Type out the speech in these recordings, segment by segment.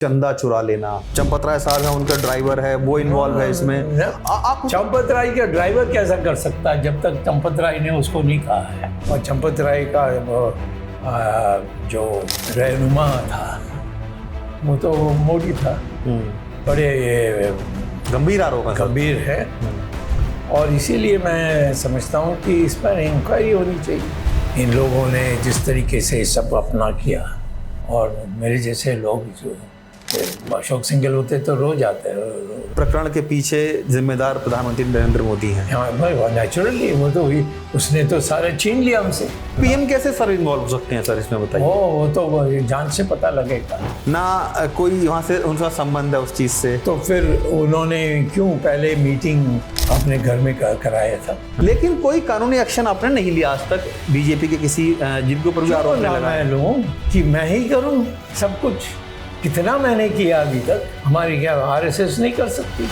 चंदा चुरा लेना, चंपत राय साहब है उनका ड्राइवर है, वो इन्वॉल्व है इसमें। आप चंपत राय का ड्राइवर कैसा कर सकता है जब तक चंपत राय ने उसको नहीं कहा है। और चंपत राय का जो रहनुमा था वो तो मोदी था। बड़े गंभीर आरोप है, गंभीर है। और इसीलिए मैं समझता हूँ कि इस पर इंक्वायरी होनी चाहिए। इन लोगों ने जिस तरीके से सब अपना किया, और मेरे जैसे लोग जो अशोक सिंघल होते तो रोज आते हैं। प्रकरण के पीछे जिम्मेदार प्रधानमंत्री नरेंद्र मोदी हैं। हाँ भाई, नेचुरली वो तो उसने तो सारा छीन लिया हमसे। पीएम कैसे सर इन्वॉल्व हो सकते हैं सर इसमें, बताइए। वो तो जांच से पता लगेगा ना कोई वहाँ से उनका संबंध है उस चीज़ से, तो फिर उन्होंने क्यों पहले मीटिंग अपने घर में कराया था। लेकिन कोई कानूनी एक्शन आपने नहीं लिया आज तक बीजेपी के किसी जिनके ऊपर भी आरोप मैं लूँ कि मैं ही करूँ सब कुछ। कितना मैंने किया अभी तक, हमारी क्या आरएसएस नहीं कर सकती।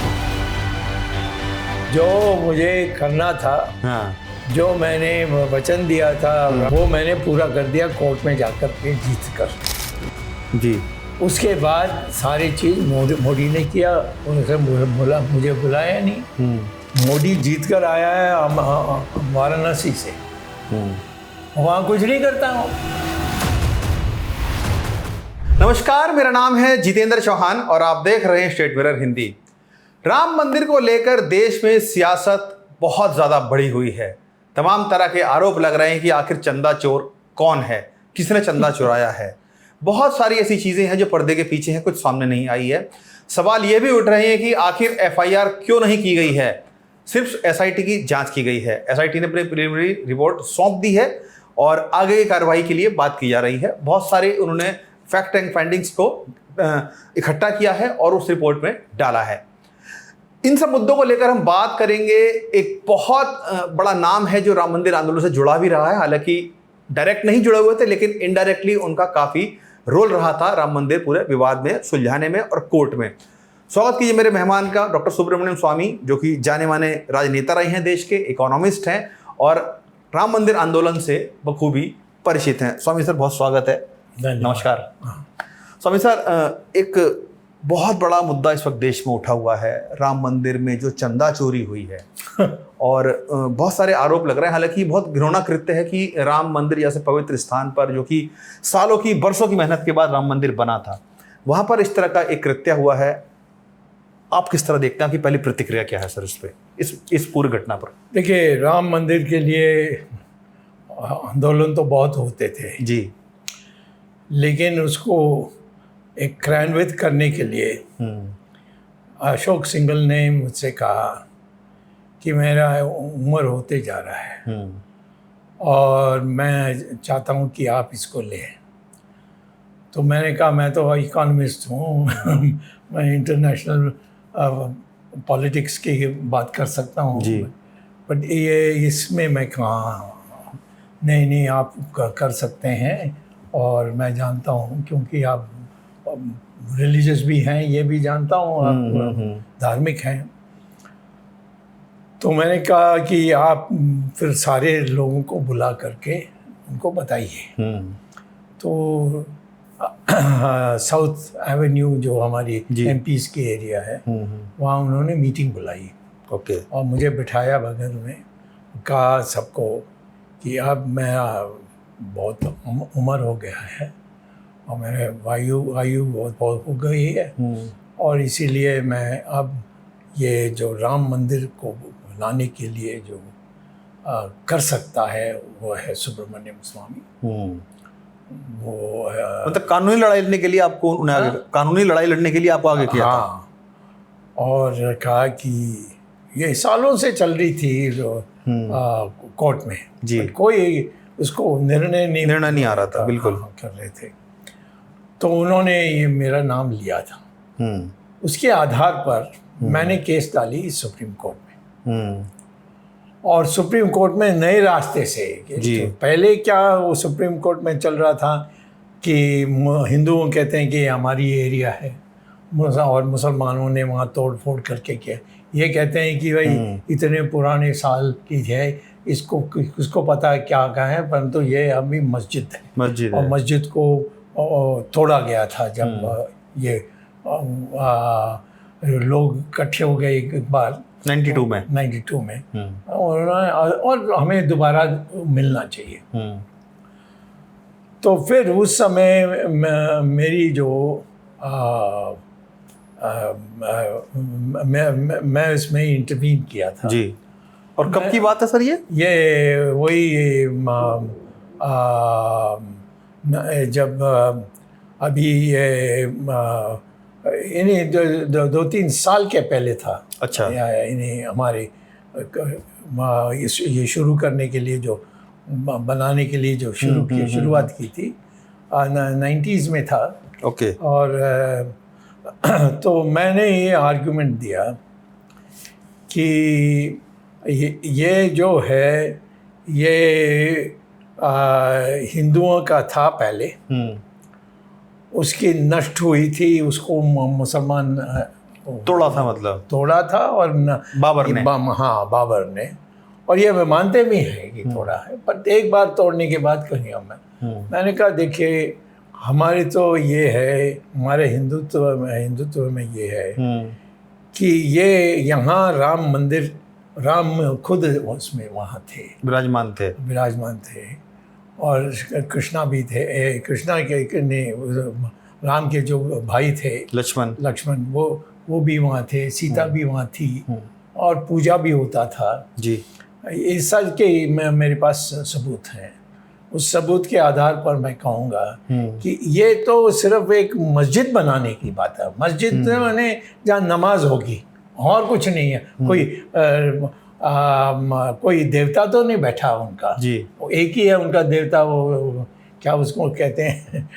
जो मुझे करना था, हाँ, जो मैंने वचन दिया था वो मैंने पूरा कर दिया कोर्ट में जाकर के जीत कर। जी। उसके बाद सारी चीज़ मोदी ने किया। उनसे मुझे बुलाया नहीं। मोदी जीत कर आया है वाराणसी से, वहाँ कुछ नहीं करता हूँ। नमस्कार, मेरा नाम है जितेंद्र चौहान और आप देख रहे हैं स्टेट मिरर हिंदी। राम मंदिर को लेकर देश में सियासत बहुत ज़्यादा बढ़ी हुई है। तमाम तरह के आरोप लग रहे हैं कि आखिर चंदा चोर कौन है, किसने चंदा चुराया है। बहुत सारी ऐसी चीज़ें हैं जो पर्दे के पीछे हैं, कुछ सामने नहीं आई है। सवाल ये भी उठ रहे हैं कि आखिर एफआईआर क्यों नहीं की गई है, सिर्फ एसआईटी की जाँच की गई है। एसआईटी ने अपनी प्रिलिमिनरी रिपोर्ट सौंप दी है और आगे की कार्रवाई के लिए बात की जा रही है। बहुत सारे उन्होंने फैक्ट एंड फाइंडिंग्स को इकट्ठा किया है और उस रिपोर्ट में डाला है। इन सब मुद्दों को लेकर हम बात करेंगे। एक बहुत बड़ा नाम है जो राम मंदिर आंदोलन से जुड़ा भी रहा है, हालांकि डायरेक्ट नहीं जुड़े हुए थे लेकिन इनडायरेक्टली उनका काफ़ी रोल रहा था राम मंदिर पूरे विवाद में सुलझाने में और कोर्ट में। स्वागत कीजिए मेरे मेहमान का, डॉक्टर सुब्रमण्यम स्वामी, जो कि जाने माने राजनेता रहे हैं, देश के इकोनॉमिस्ट हैं और राम मंदिर आंदोलन से बखूबी परिचित हैं। स्वामी सर, बहुत स्वागत है। नमस्कार स्वामी सर। एक बहुत बड़ा मुद्दा इस वक्त देश में उठा हुआ है, राम मंदिर में जो चंदा चोरी हुई है और बहुत सारे आरोप लग रहे हैं। हालांकि बहुत घिनौना कृत्य है कि राम मंदिर जैसे पवित्र स्थान पर, जो कि सालों की बरसों की मेहनत के बाद राम मंदिर बना था, वहाँ पर इस तरह का एक कृत्य हुआ है। आप किस तरह देखते हैं, आपकी पहली प्रतिक्रिया क्या है सर इस पर, इस पूरी घटना पर? देखिए, राम मंदिर के लिए आंदोलन तो बहुत होते थे जी, लेकिन उसको एक क्रियान्वित करने के लिए अशोक सिंघल ने मुझसे कहा कि मेरा उम्र होते जा रहा है और मैं चाहता हूँ कि आप इसको लें। तो मैंने कहा मैं तो इकोनॉमिस्ट हूँ मैं इंटरनेशनल पॉलिटिक्स की बात कर सकता हूँ, बट ये इसमें मैं कहा नहीं आप कर सकते हैं। और मैं जानता हूँ क्योंकि आप रिलीजियस भी हैं, ये भी जानता हूँ आप धार्मिक हैं। तो मैंने कहा कि आप फिर सारे लोगों को बुला करके उनको बताइए। तो साउथ एवेन्यू जो हमारी एमपीज की एरिया है, वहाँ उन्होंने मीटिंग बुलाई। ओके। और मुझे बिठाया बगल में, कहा सबको कि अब मैं बहुत उम्र हो गया है और मेरे आयु बहुत हो गई है और इसीलिए मैं अब ये जो राम मंदिर को लाने के लिए जो कर सकता है वो है सुब्रमण्यम स्वामी। वो मतलब कानूनी लड़ाई लड़ने के लिए आपको कानूनी लड़ाई लड़ने के लिए आपको आगे किया था। और कहा कि ये सालों से चल रही थी जो कोर्ट में जी, कोई उसको निर्णय नहीं आ रहा था, बिल्कुल कर रहे थे। तो उन्होंने ये मेरा नाम लिया था। उसके आधार पर मैंने केस डाली सुप्रीम कोर्ट में। और सुप्रीम कोर्ट में नए रास्ते से तो पहले क्या वो सुप्रीम कोर्ट में चल रहा था कि हिंदुओं कहते हैं कि हमारी एरिया है और मुसलमानों ने वहाँ तोड़ फोड़ करके किया। ये कहते हैं कि भाई इतने पुराने साल की है, इसको पता है क्या कहा है, परंतु ये अभी मस्जिद है और मस्जिद को तोड़ा गया था जब ये लोग इकट्ठे हो गए एक बार 92 में। 92 में, और हमें दोबारा मिलना चाहिए। तो फिर उस समय मेरी जो मैं इसमें इंटरवीन किया था जी। और कब की बात है सर ये वही जब अभी ये इन्हीं 2-3 साल के पहले था। अच्छा। इन्हीं हमारे ये शुरू करने के लिए जो बनाने के लिए जो शुरुआत की थी 90s में था। ओके। और तो मैंने ये आर्गुमेंट दिया कि ये जो है ये हिंदुओं का था पहले, उसकी नष्ट हुई थी, उसको मुसलमान तोड़ा था, मतलब तोड़ा था। और बाबर ने। हाँ, बाबर ने। और ये वे मानते भी हैं कि तोड़ा है, पर एक बार तोड़ने के बाद कहीं मैंने कहा देखिए, हमारे तो ये है, हमारे हिंदुत्व में ये है कि ये यहाँ राम मंदिर, राम खुद उसमें वहाँ थे, विराजमान थे। और कृष्णा भी थे, कृष्णा के ने राम के जो भाई थे लक्ष्मण वो भी वहाँ थे, सीता भी वहाँ थी, और पूजा भी होता था जी। इस सब के मेरे पास सबूत हैं। उस सबूत के आधार पर मैं कहूँगा कि ये तो सिर्फ एक मस्जिद बनाने की बात है। मस्जिद मैंने जहाँ नमाज होगी, और कुछ नहीं है। कोई देवता तो नहीं बैठा उनका जी। एक ही है उनका देवता, वो क्या उसको कहते हैं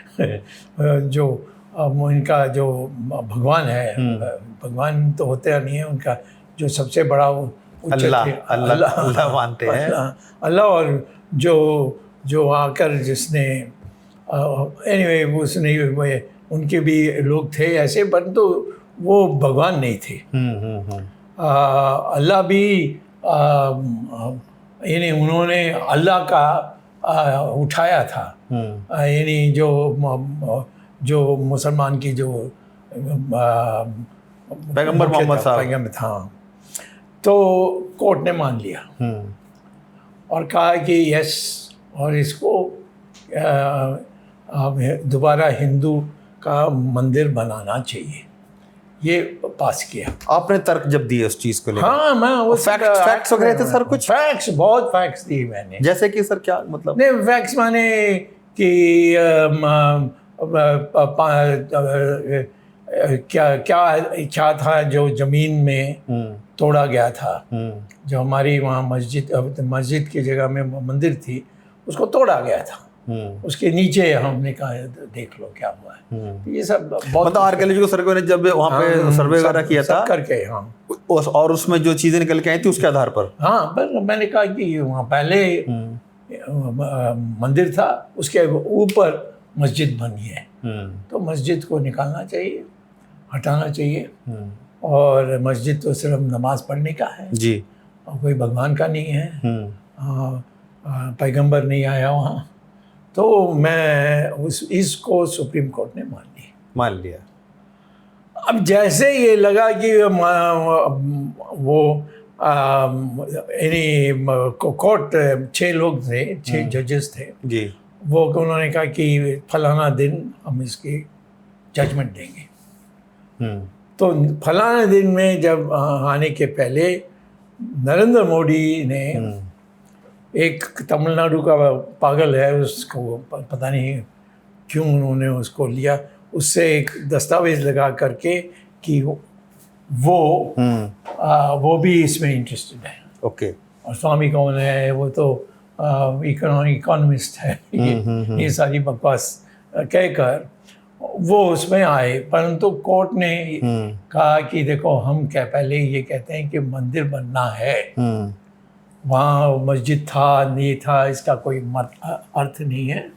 जो उनका जो भगवान है, भगवान तो होते नहीं है उनका, जो सबसे बड़ा अल्लाह मानते हैं, अल्लाह। और जो आकर जिसने एनीवे उसने उनके भी लोग थे ऐसे, परंतु वो भगवान नहीं थे। अल्लाह भी यानी उन्होंने अल्लाह का उठाया था, यानी जो मुसलमान की जो पैगंबर मोहम्मद साहब था, तो कोर्ट ने मान लिया और कहा कि यस, और इसको दोबारा हिंदू का मंदिर बनाना चाहिए, ये पास किया। आपने तर्क जब दिए उस चीज़ को लेकर? हाँ, मैं वो फैक्ट्स वगैरह थे सर? कुछ फैक्ट्स, बहुत फैक्ट्स दिए मैंने। जैसे कि सर क्या मतलब? नहीं, फैक्ट्स माने कि क्या था जो ज़मीन में तोड़ा गया था, जो हमारी वहाँ मस्जिद की जगह में मंदिर थी, उसको तोड़ा गया था। उसके नीचे हमने कहा देख लो क्या हुआ है। ये सब बहुत मतलब आर्कियोलॉजिकल सर्वे ने जब वहाँ पे सर्वे वगैरह किया था करके, हाँ, और उसमें जो चीज़ें निकल के आई थी उसके आधार पर, हाँ, पर मैंने कहा कि वहाँ पहले मंदिर था, उसके ऊपर मस्जिद बनी है, तो मस्जिद को निकालना चाहिए, हटाना चाहिए। और मस्जिद तो सिर्फ नमाज पढ़ने का है जी, और कोई भगवान का नहीं है, पैगंबर नहीं आया वहाँ। तो मैं इसको सुप्रीम कोर्ट ने मान लिया। अब जैसे ये लगा कि वो कोर्ट 6 लोग थे, 6 जजेस थे जी, वो उन्होंने कहा कि फलाना दिन हम इसकी जजमेंट देंगे। तो फलाना दिन में जब आने के पहले नरेंद्र मोदी ने, एक तमिलनाडु का पागल है, उसको पता नहीं क्यों उन्होंने उसको लिया, उससे एक दस्तावेज लगा करके कि वो भी इसमें इंटरेस्टेड है। ओके। और स्वामी कौन है, वो तो इकोनॉमिस्ट है। ये सारी बकवास कहकर वो उसमें आए, परंतु कोर्ट ने कहा कि देखो, हम क्या पहले ये कहते हैं कि मंदिर बनना है, वहाँ मस्जिद था नहीं था इसका कोई अर्थ नहीं है।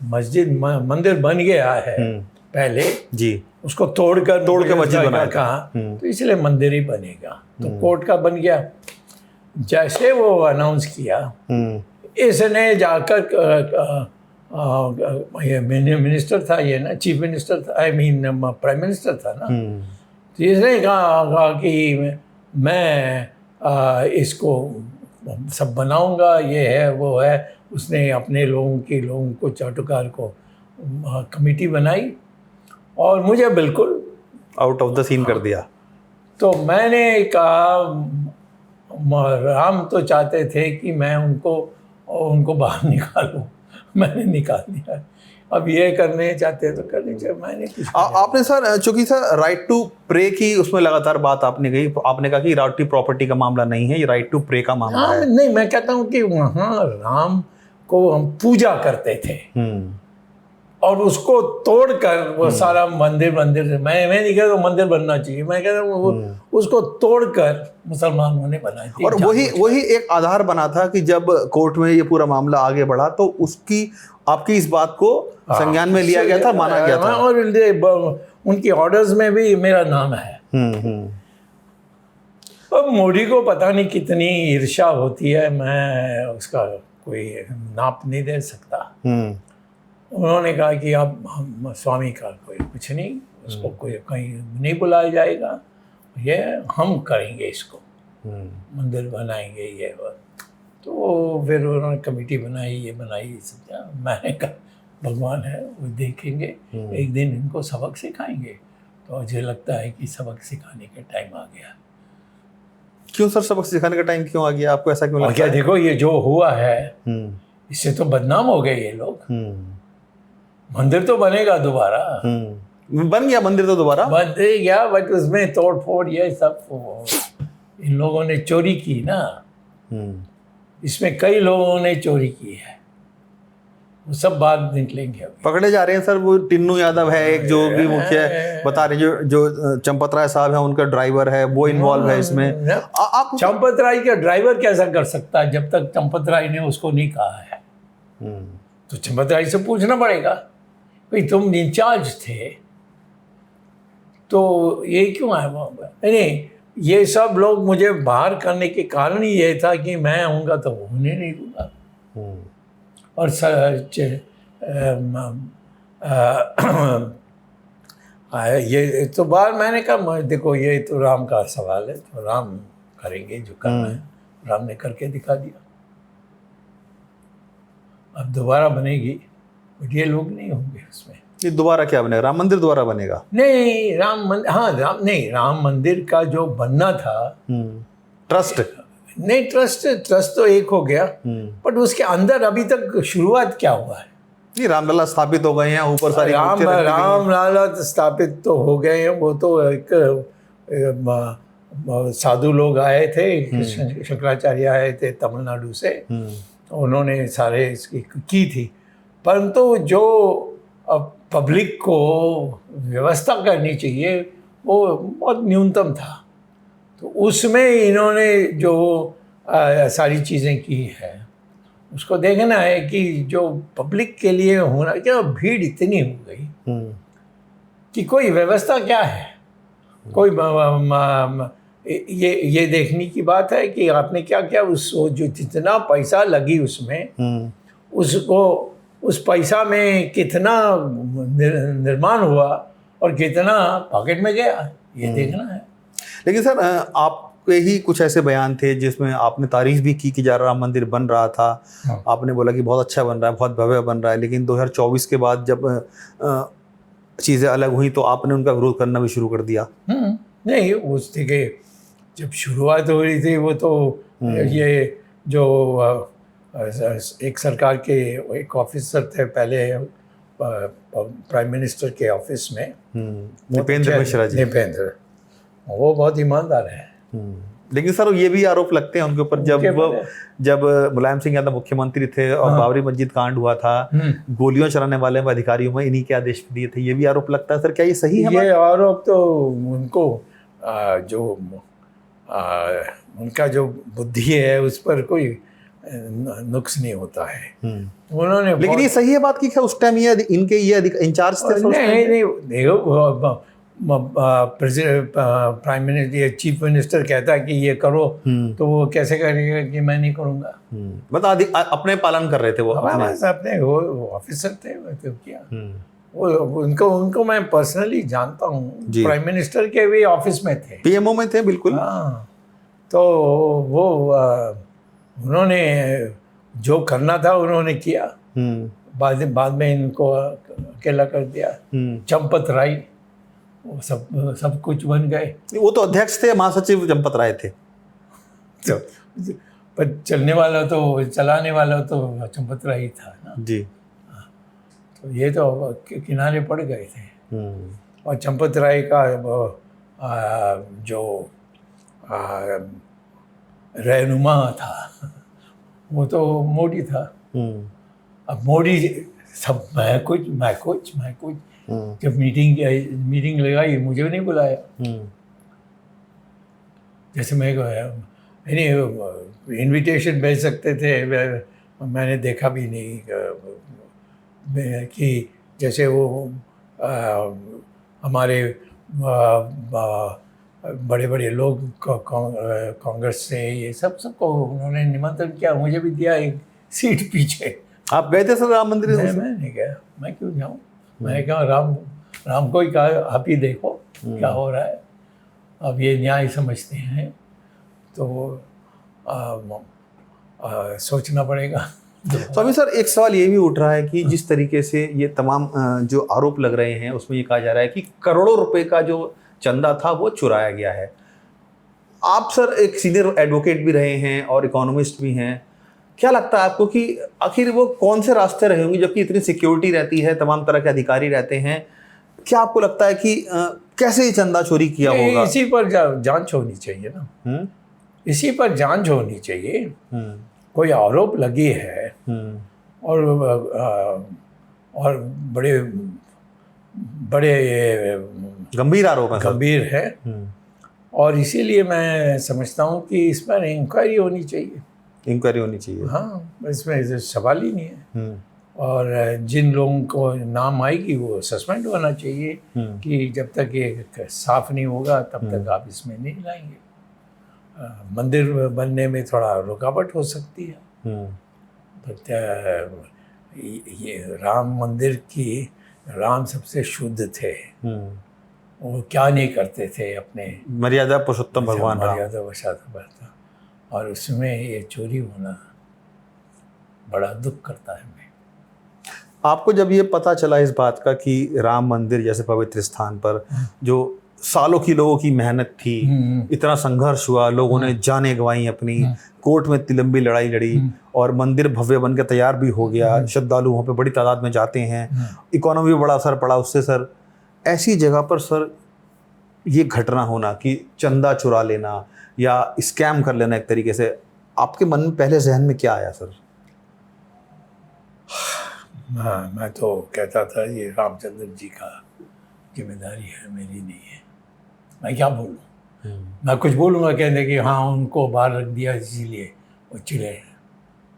मंदिर बन गया है पहले जी, उसको तोड़ के मस्जिद बनाया कहा, तो इसलिए मंदिर ही बनेगा। तो कोर्ट का बन गया। जैसे वो अनाउंस किया, इसने जाकर ये मिनिस्टर था ये ना, चीफ मिनिस्टर था, आई मीन प्राइम मिनिस्टर था ना। तो इसने कहा कि मैं इसको सब बनाऊंगा, ये है वो है। उसने अपने लोगों को चाटुकार को कमेटी बनाई और मुझे बिल्कुल आउट ऑफ द सीन कर दिया। तो मैंने कहा राम तो चाहते थे कि मैं उनको बाहर निकालूं, मैंने निकाल दिया। अब ये करने चाहते तो करने चाहिए, मैंने कुछ आपने सर, चूंकि सर राइट टू प्रे की उसमें लगातार बात आपने कही, आपने कहा कि राइट टू प्रॉपर्टी का मामला नहीं है, ये राइट टू प्रे का मामला है। नहीं, मैं कहता हूँ कि वहाँ राम को हम पूजा करते थे और उसको तोड़कर वो सारा मंदिर मैं नहीं कहता तो मंदिर बनना चाहिए, मैं कहता हूँ उसको तोड़कर मुसलमानों ने बनाई थी। और वही एक आधार बना था कि जब कोर्ट में ये पूरा मामला आगे बढ़ा तो आपकी इस बात को संज्ञान में लिया गया था, माना गया था, और उनकी ऑर्डर्स में भी मेरा नाम है। अब मोदी को पता नहीं कितनी ईर्ष्या होती है, मैं उसका कोई नाप नहीं दे सकता। उन्होंने कहा कि अब हम स्वामी का कोई कुछ नहीं, उसको कोई कहीं नहीं बुलाया जाएगा, ये हम करेंगे, इसको मंदिर बनाएंगे ये वो। तो फिर उन्होंने कमेटी बनाई, ये बनाई सब। मैंने कहा भगवान है, वो देखेंगे, एक दिन इनको सबक सिखाएंगे। तो मुझे लगता है कि सबक सिखाने का टाइम आ गया। क्यों सर, सबक सिखाने का टाइम क्यों आ गया, आपको ऐसा क्यों लगता है? क्या देखो, ये जो हुआ है इससे तो बदनाम हो गए ये लोग। मंदिर तो बनेगा दोबारा, बन गया मंदिर तो दोबारा बन गया, बट उसमें तोड़ फोड़ ये सब इन लोगों ने चोरी की ना। इसमें कई लोगों ने चोरी की है, वो सब बात निकलेंगे अभी। पकड़े जा रहे हैं सर। वो टिन्नू यादव है एक, जो भी मुख्य बता रहे, जो चंपत राय साहब है उनका ड्राइवर है, वो इन्वॉल्व है इसमें। आप चंपत राय का ड्राइवर कैसा कर सकता है जब तक चंपत राय ने उसको नहीं कहा है? तो चंपत राय से पूछना पड़ेगा, भाई तुम इंचार्ज थे तो ये क्यों आए? नहीं, ये सब लोग मुझे बाहर करने के कारण ही ये था कि मैं आऊँगा तो होने नहीं दूंगा। और ये तो बार मैंने कहा देखो ये तो राम का सवाल है, तो राम करेंगे जो करना है। राम ने करके दिखा दिया। अब दोबारा बनेगी, बट ये लोग नहीं होंगे उसमें। ये दोबारा क्या बनेगा? राम मंदिर दोबारा बनेगा? नहीं, राम मंदिर का जो बनना था, ट्रस्ट नहीं, ट्रस्ट तो एक हो गया, बट उसके अंदर अभी तक शुरुआत क्या हुआ है? ये रामलला स्थापित हो गए हैं, ऊपर सारी रामलला स्थापित तो हो गए हैं। वो तो एक साधु लोग आए थे, शंकराचार्य आए थे तमिलनाडु से, उन्होंने सारे इसकी की थी। परंतु जो पब्लिक को व्यवस्था करनी चाहिए वो बहुत न्यूनतम था। तो उसमें इन्होंने जो सारी चीज़ें की है, उसको देखना है कि जो पब्लिक के लिए होना, क्या भीड़ इतनी हो गई कि कोई व्यवस्था क्या है, कोई ये देखने की बात है कि आपने क्या क्या जो जितना पैसा लगी उसमें, उसको उस पैसा में कितना निर्माण हुआ और कितना पॉकेट में गया, ये देखना है। लेकिन सर आपके ही कुछ ऐसे बयान थे जिसमें आपने तारीफ भी की कि राम मंदिर बन रहा था। आपने बोला कि बहुत अच्छा बन रहा है, बहुत भव्य बन रहा है, लेकिन 2024 के बाद जब चीज़ें अलग हुई तो आपने उनका विरोध करना भी शुरू कर दिया। नहीं, उस के जब शुरुआत हो रही थी वो तो ये जो एक सरकार के एक ऑफिसर थे पहले प्राइम मिनिस्टर के ऑफिस में, नृपेंद्र मिश्रा जी, वो बहुत ईमानदार है। लेकिन सर ये भी आरोप लगते हैं उनके ऊपर, जब मुलायम सिंह यादव मुख्यमंत्री थे और बाबरी मस्जिद कांड हुआ था, गोलियां चलाने वाले अधिकारियों में इन्हीं के आदेश दिए थे, ये भी आरोप लगता है। सर क्या ये सही है? ये आरोप तो उनको जो उनका जो बुद्धि है उस पर कोई नुक्स नहीं होता है। उन्होंने, लेकिन ये सही है बात की क्या उस टाइम ये इनके ये इंचार्ज थे? नहीं, प्राइम मिनिस्टर, चीफ मिनिस्टर कहता है कि ये करो, तो वो कैसे करेगा कि मैं नहीं करूँगा। मतलब अपने पालन कर रहे थे वो बस अपने वो ऑफिसर थे, वो तो क्या वो उनको मैं पर्सनली जानता हूँ, प्राइम मिनिस्टर के भी ऑफिस में थे, पीएमओ में थे बिल्कुल। हाँ, तो वो उन्होंने जो करना था उन्होंने किया। बाद में इनको अकेला कर दिया। चंपत राय वो सब कुछ बन गए। वो तो अध्यक्ष थे, महासचिव चंपत राय थे। तो पर चलाने वाला तो चंपत राय ही था ना जी। तो ये तो किनारे पड़ गए थे। और चंपत राय का जो रहनुमा था वो तो मोदी था। अब मोदी सब मैं कुछ जब मीटिंग लगाई मुझे भी नहीं बुलाया। जैसे मैं इनविटेशन भेज सकते थे, मैंने देखा भी नहीं कि जैसे वो हमारे बड़े बड़े लोग कांग्रेस से ये सबको उन्होंने निमंत्रण किया, मुझे भी दिया एक सीट पीछे। आप गए थे सर राम मंदिर? मैं नहीं गया, मैं क्यों जाऊँ। मैं कहा राम को ही कहा आप ही देखो क्या हो रहा है, अब ये न्याय समझते हैं तो सोचना पड़ेगा। स्वामी सर, एक सवाल ये भी उठ रहा है कि जिस तरीके से ये तमाम जो आरोप लग रहे हैं उसमें ये कहा जा रहा है कि करोड़ों रुपए का जो चंदा था वो चुराया गया है। आप सर एक सीनियर एडवोकेट भी रहे हैं और इकोनॉमिस्ट भी हैं, क्या लगता है आपको कि आखिर वो कौन से रास्ते रहे होंगे, जबकि इतनी सिक्योरिटी रहती है, तमाम तरह के अधिकारी रहते हैं, क्या आपको लगता है कि कैसे ये चंदा चोरी किया होगा? इसी पर जांच होनी चाहिए ना। इसी पर जांच होनी चाहिए। कोई आरोप लगी है और बड़े गंभीर आरोप है, गंभीर है, और इसीलिए मैं समझता हूँ कि इस पर इंक्वायरी होनी चाहिए। इंक्वायरी होनी चाहिए, हाँ, इसमें सवाल ही नहीं है। और जिन लोगों को नाम आएगी वो सस्पेंड होना चाहिए कि जब तक ये साफ नहीं होगा तब तक आप इसमें नहीं लाएंगे। मंदिर बनने में थोड़ा रुकावट हो सकती है, तो ये राम मंदिर की राम सबसे शुद्ध थे, वो क्या नहीं करते थे, अपने मर्यादा पुरुषोत्तम भगवान मर्यादा वशाता, और उसमें ये चोरी होना बड़ा दुख करता है। आपको जब ये पता चला इस बात का कि राम मंदिर जैसे पवित्र स्थान पर जो सालों की लोगों की मेहनत थी, इतना संघर्ष हुआ, लोगों ने जानें गंवाई अपनी, कोर्ट में इतनी लंबी लड़ाई लड़ी और मंदिर भव्य बन के तैयार भी हो गया, श्रद्धालु वहाँ पे बड़ी तादाद में जाते हैं, इकोनॉमी में बड़ा असर पड़ा उससे। सर ऐसी जगह पर सर ये घटना होना कि चंदा चुरा लेना या स्कैम कर लेना एक तरीके से, आपके मन में पहले जहन में क्या आया सर? हाँ, मैं तो कहता था ये रामचंद्र जी का जिम्मेदारी है, मेरी नहीं है। मैं क्या बोलूँ, मैं कुछ बोलूँगा कहने कि हाँ उनको बाहर रख दिया इसीलिए वो चिड़े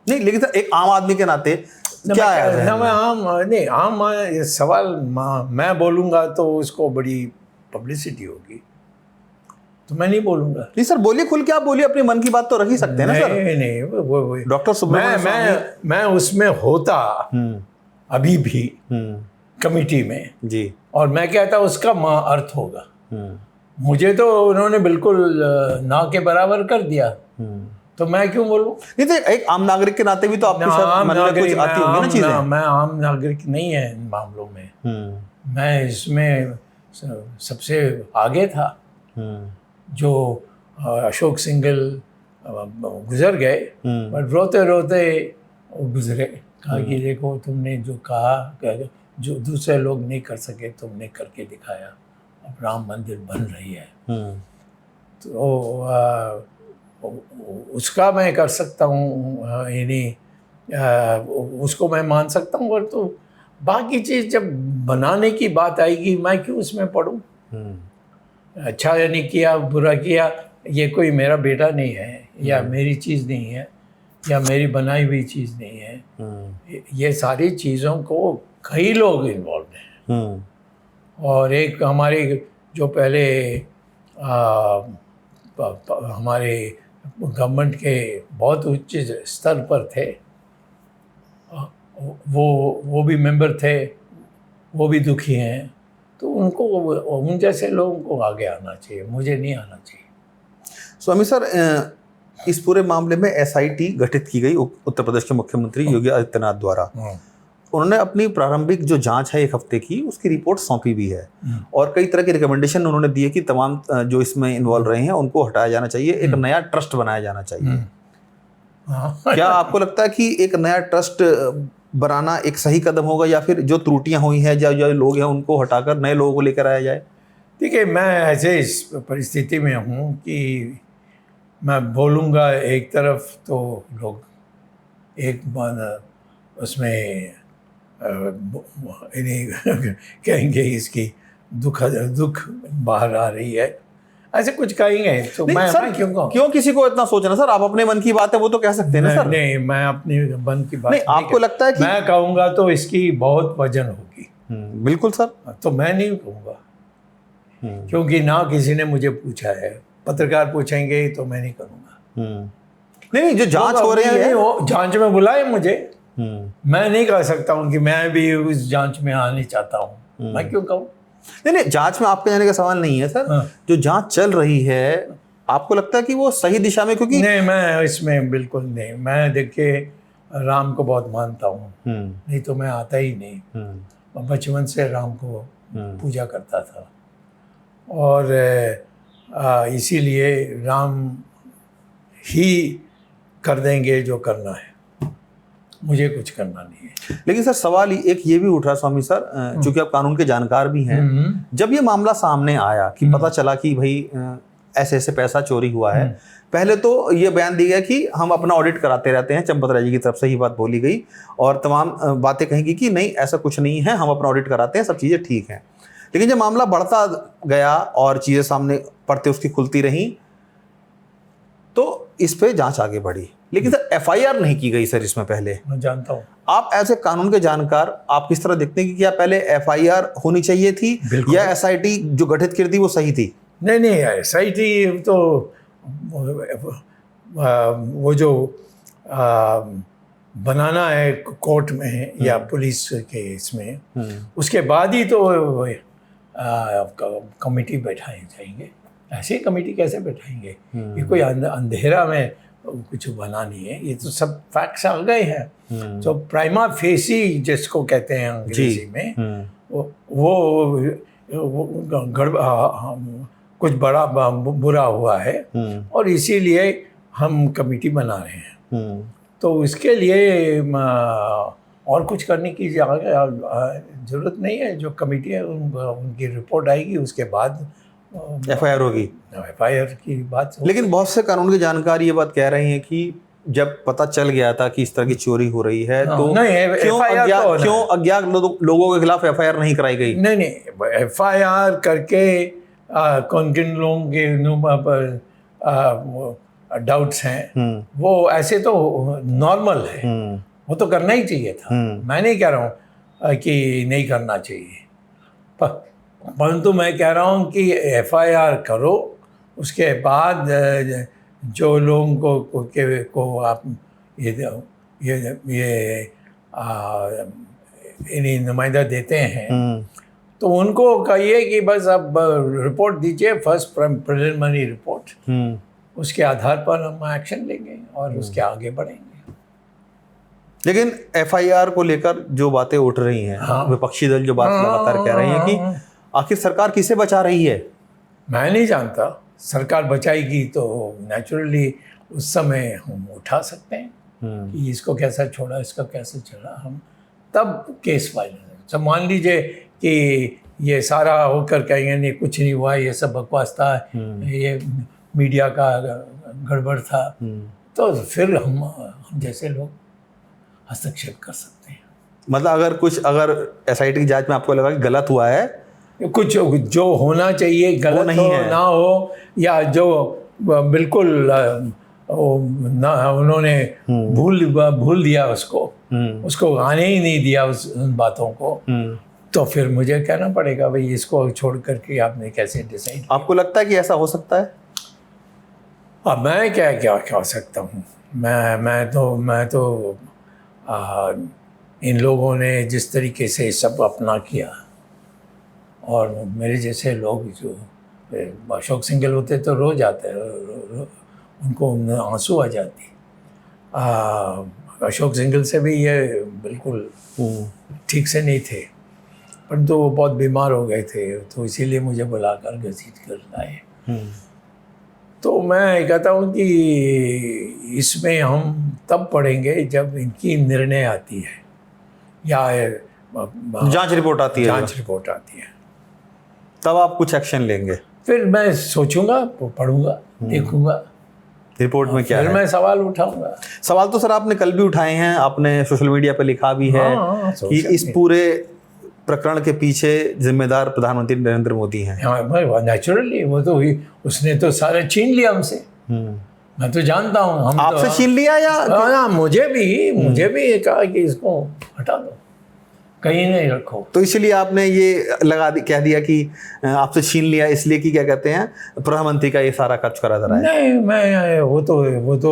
नहीं, लेकिन सर एक आम आदमी के नाते क्या है? आम सवाल मैं बोलूँगा तो उसको बड़ी पब्लिसिटी होगी, तो मैं नहीं बोलूँगा। नहीं सर, बोलिए, खुल के आप बोलिए, अपने मन की बात तो रख ही सकते हैं ना सर। नहीं वो डॉक्टर सुब्रमण्यम मैं उसमें होता अभी भी कमिटी में जी, और मैं कहता उसका अर्थ होगा। मुझे तो उन्होंने बिल्कुल ना के बराबर कर दिया, तो मैं क्यों बोलूं? नहीं तो एक आम नागरिक के नाते भी तो आपके साथ मन में कुछ आती होंगी ना चीजें। मैं आम नागरिक नहीं है इन मामलों में। मैं इसमें सबसे आगे था। जो अशोक सिंघल गुजर गए, पर रोते रोते गुजरे, कहा कि देखो तुमने जो कहा, जो दूसरे लोग नहीं कर सके तुमने करके दिखाया, अब राम मंदिर बन रही है। तो उसका मैं कर सकता हूँ, यानी उसको मैं मान सकता हूँ, और तो बाकी चीज़ जब बनाने की बात आएगी मैं क्यों उसमें पढ़ूँ? अच्छा नहीं किया, बुरा किया, ये कोई मेरा बेटा नहीं है, या मेरी चीज़ नहीं है, या मेरी बनाई हुई चीज़ नहीं है। ये सारी चीज़ों को कई लोग इन्वॉल्व हैं। और एक हमारे जो पहले हमारे गवर्नमेंट के बहुत उच्च स्तर पर थे, वो भी मेंबर थे, वो भी दुखी हैं। तो उनको, उन जैसे लोगों को आगे आना चाहिए, मुझे नहीं आना चाहिए। स्वामी सर, इस पूरे मामले में एसआईटी गठित की गई उत्तर प्रदेश के मुख्यमंत्री योगी आदित्यनाथ द्वारा। उन्होंने अपनी प्रारंभिक जो जांच है 1 हफ्ते की, उसकी रिपोर्ट सौंपी भी है और कई तरह की रिकमेंडेशन उन्होंने दिए कि तमाम जो इसमें इन्वॉल्व रहे हैं उनको हटाया जाना चाहिए, एक नया ट्रस्ट बनाया जाना चाहिए। क्या आपको लगता है कि एक नया ट्रस्ट बनाना एक सही कदम होगा, या फिर जो त्रुटियां हुई हैं, जो लोग हैं उनको हटाकर नए लोगों को लेकर आया जाए? देखिए, मैं ऐसे इस परिस्थिति में हूँ कि मैं बोलूँगा एक तरफ तो लोग एक उसमें कहेंगे इसकी दुख बाहर आ रही है, ऐसे कुछ कहेंगे। तो मैं क्यों कहूँ? क्यों किसी को इतना सोचना सर? आप अपने मन की बात है वो तो कह सकते हैं ना सर। नहीं, मैं अपने मन की बात नहीं, आपको लगता है कि मैं कहूँगा तो इसकी बहुत वजन होगी। बिल्कुल सर। तो मैं नहीं कहूँगा, क्योंकि ना किसी ने मुझे पूछा है। पत्रकार पूछेंगे तो मैं नहीं करूँगा। नहीं, जो जांच हो रही है, वो जांच में बुलाए मुझे, मैं नहीं कह सकता हूँ कि मैं भी उस जांच में आने चाहता हूँ। मैं क्यों कहूँ? नहीं, जांच में आपके जाने का सवाल नहीं है सर। जो जांच चल रही है, आपको लगता है कि वो सही दिशा में? क्योंकि नहीं, मैं इसमें बिल्कुल नहीं। मैं देखिए राम को बहुत मानता हूँ, नहीं तो मैं आता ही नहीं। मैं बचपन से राम को पूजा करता था और इसीलिए राम ही कर देंगे जो करना है, मुझे कुछ करना नहीं है। लेकिन सर सवाल एक ये भी उठ रहा स्वामी सर, चूंकि आप कानून के जानकार भी हैं, जब ये मामला सामने आया कि पता चला कि भाई ऐसे ऐसे पैसा चोरी हुआ है, पहले तो ये बयान दिया गया कि हम अपना ऑडिट कराते रहते हैं, चंपत राय जी की तरफ से ही बात बोली गई और तमाम बातें कही कि नहीं ऐसा कुछ नहीं है, हम अपना ऑडिट कराते हैं, सब चीज़ें ठीक हैं। लेकिन जब मामला बढ़ता गया और चीज़ें सामने पड़ते उसकी खुलती रहीं, तो इस पे जांच आगे बढ़ी। लेकिन सर एफआईआर नहीं की गई सर इसमें पहले। मैं जानता हूँ। आप ऐसे कानून के जानकार, आप किस तरह देखते हैं कि क्या पहले एफआईआर होनी चाहिए थी या एसआईटी जो गठित की थी वो सही थी? नहीं, एसआईटी तो वो जो बनाना है कोर्ट में या पुलिस के इसमें, उसके बाद ही तो कमेटी बैठाए जाएंगे। ऐसे कमेटी कैसे बैठाएंगे? ये कोई अंधेरा में कुछ बना नहीं है, ये तो सब फैक्ट्स आ गए हैं। तो प्राइमा फेसी जिसको कहते हैं अंग्रेजी में, वो कुछ बड़ा बुरा हुआ है और इसीलिए हम कमेटी बना रहे हैं। तो इसके लिए और कुछ करने की ज़रूरत नहीं है। जो कमेटी है उनकी रिपोर्ट आएगी, उसके बाद एफआईआर होगी। एफआईआर की बात। लेकिन बहुत से कानून के जानकार ये बात कह रहे हैं कि जब पता चल गया था कि इस तरह की चोरी हो रही है तो क्यों अज्ञात लोगों के खिलाफ एफआईआर नहीं कराई गई? नहीं, एफआईआर करके कौन किन लोगों के डाउट्स हैं, वो ऐसे तो नॉर्मल है, वो तो करना ही चाहिए था। मैं नहीं कह रहा हूँ कि नहीं करना चाहिए, परंतु मैं कह रहा हूँ कि एफआईआर करो, उसके बाद जो लोगों को आप ये इन्हीं नुमाइंदा देते हैं, तो उनको कहिए कि बस अब रिपोर्ट दीजिए, फर्स्ट प्रिलिमिनरी रिपोर्ट, उसके आधार पर हम एक्शन लेंगे और उसके आगे बढ़ेंगे। लेकिन एफआईआर को लेकर जो बातें उठ रही हैं, विपक्षी दल जो बात लगातार कह रहे हैं कि आखिर सरकार किसे बचा रही है? मैं नहीं जानता। सरकार बचाएगी तो नेचुरली उस समय हम उठा सकते हैं कि इसको कैसा छोड़ा, इसका कैसे चला, हम तब केस फाइल। सब मान लीजिए कि ये सारा होकर कहेंगे नहीं कुछ नहीं हुआ, ये सब बकवास था, ये मीडिया का गड़बड़ था, तो फिर हम जैसे लोग हस्तक्षेप कर सकते हैं। मतलब अगर एसआईटी की जांच में आपको लगा कि गलत हुआ है, कुछ जो होना चाहिए गलत नहीं हो, ना हो, या जो बिल्कुल ना उन्होंने भूल दिया उसको आने ही नहीं दिया उन बातों को, तो फिर मुझे कहना पड़ेगा भाई इसको छोड़ करके आपने कैसे डिसाइड। आपको लगता है कि ऐसा हो सकता है? अब मैं क्या क्या कह सकता हूँ। मैं तो इन लोगों ने जिस तरीके से सब अपना किया, और मेरे जैसे लोग जो अशोक सिंघल होते तो रो जाते, उनको आंसू आ जाती। अशोक सिंघल से भी ये बिल्कुल ठीक से नहीं थे, परंतु वो बहुत बीमार हो गए थे, तो इसीलिए मुझे बुलाकर घसीट कर लाए। तो मैं कहता हूँ कि इसमें हम तब पढ़ेंगे जब इनकी निर्णय आती है या जांच रिपोर्ट आती है, जांच रिपोर्ट आती है, तब आप कुछ एक्शन लेंगे। फिर मैं सोचूंगा, पढ़ूंगा, देखूंगा रिपोर्ट में क्या फिर है। मैं सवाल उठाऊंगा। सवाल तो सर आपने कल भी उठाए हैं, आपने सोशल मीडिया पर लिखा भी है हाँ, कि इस पूरे प्रकरण के पीछे जिम्मेदार प्रधानमंत्री नरेंद्र मोदी हैं। नेचुरली वो तो उसने तो सारा छीन लिया हमसे। मैं तो जानता हूँ। हम आपसे तो, छीन लिया या मुझे भी कहा कि इसको हटा दो, कहीं नहीं रखो। तो इसलिए आपने ये कह दिया कि आपसे छीन लिया, इसलिए कि क्या कहते हैं प्रधानमंत्री का ये सारा खर्च करा जा रहा है। नहीं, मैं वो तो